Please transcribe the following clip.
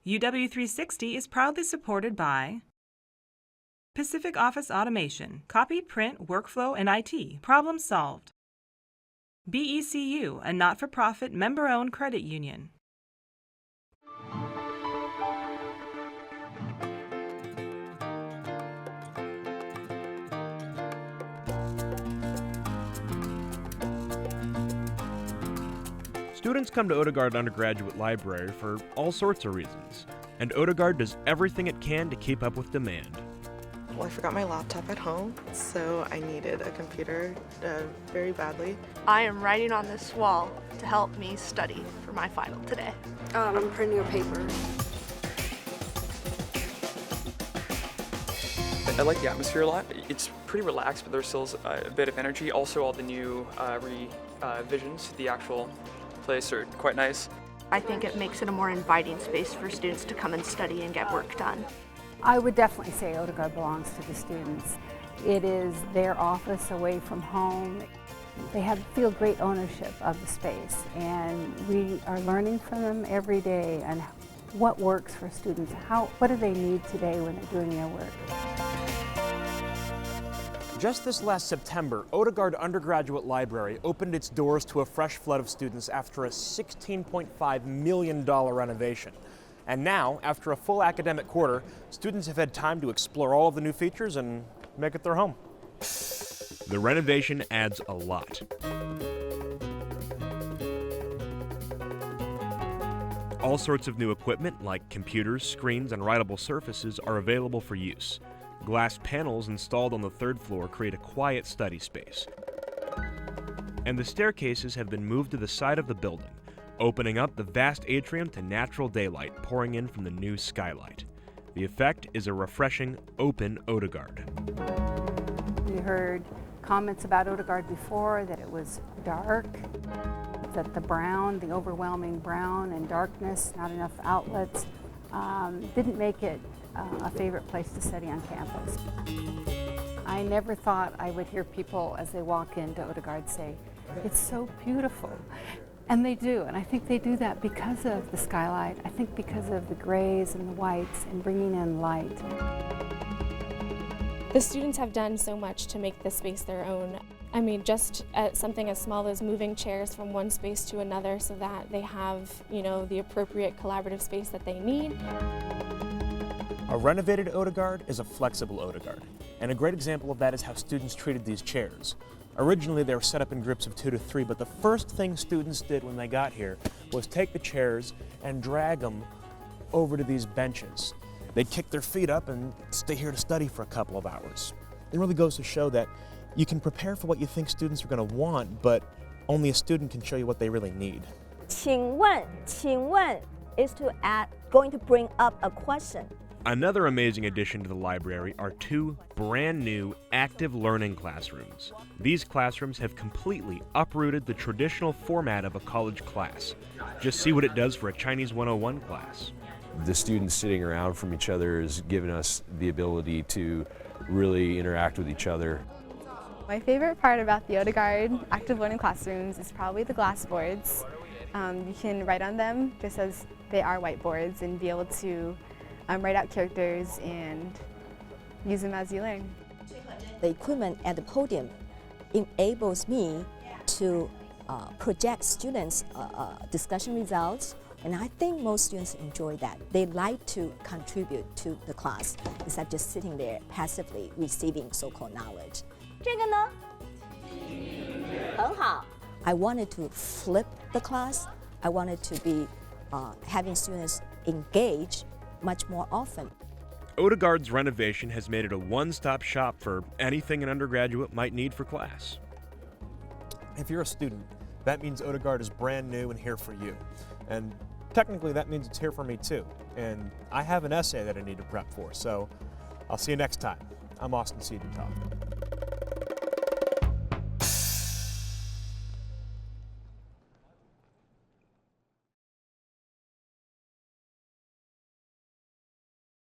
UW360 is proudly supported by Pacific Office Automation, Copy, Print, Workflow, and IT. Problem solved. BECU, a not-for-profit member-owned credit union. Students come to Odegaard Undergraduate Library for all sorts of reasons, and Odegaard does everything it can to keep up with demand. Well, I forgot my laptop at home, so I needed a computer very badly. I am writing on this wall to help me study for my final today. I'm printing a paper. I like the atmosphere a lot. It's pretty relaxed, but there's still a bit of energy. Also, all the new revisions to the actual place are quite nice. I think it makes it a more inviting space for students to come and study and get work done. I would definitely say Odegaard belongs to the students. It is their office away from home. They feel great ownership of the space, and we are learning from them every day on what works for students. What do they need today when they're doing their work? Just this last September, Odegaard Undergraduate Library opened its doors to a fresh flood of students after a $16.5 million renovation. And now, after a full academic quarter, students have had time to explore all of the new features and make it their home. The renovation adds a lot. All sorts of new equipment like computers, screens, and writable surfaces are available for use. Glass panels installed on the third floor create a quiet study space. And the staircases have been moved to the side of the building, opening up the vast atrium to natural daylight pouring in from the new skylight. The effect is a refreshing, open Odegaard. We heard comments about Odegaard before, that it was dark, that the overwhelming brown and darkness, not enough outlets, didn't make it a favorite place to study on campus. I never thought I would hear people as they walk into Odegaard say, "It's so beautiful." And they do, and I think they do that because of the skylight. I think because of the grays and the whites and bringing in light. The students have done so much to make this space their own. I mean, just something as small as moving chairs from one space to another so that they have, the appropriate collaborative space that they need. A renovated Odegaard is a flexible Odegaard, and a great example of that is how students treated these chairs. Originally, they were set up in groups of 2 to 3, but the first thing students did when they got here was take the chairs and drag them over to these benches. They'd kick their feet up and stay here to study for a couple of hours. It really goes to show that you can prepare for what you think students are going to want, but only a student can show you what they really need. 请问 is going to bring up a question. Another amazing addition to the library are 2 brand new active learning classrooms. These classrooms have completely uprooted the traditional format of a college class. Just see what it does for a Chinese 101 class. The students sitting around from each other has given us the ability to really interact with each other. My favorite part about the Odegaard active learning classrooms is probably the glass boards. You can write on them just as they are whiteboards and be able to write out characters and use them as you learn. The equipment at the podium enables me to project students' discussion results, and I think most students enjoy that. They like to contribute to the class instead of just sitting there passively receiving so-called knowledge. 这个呢？很好。I wanted to flip the class. I wanted to be having students engage much more often. Odegaard's renovation has made it a one-stop shop for anything an undergraduate might need for class. If you're a student, that means Odegaard is brand new and here for you. And technically that means it's here for me too. And I have an essay that I need to prep for, so I'll see you next time. I'm Austin Siebenthal.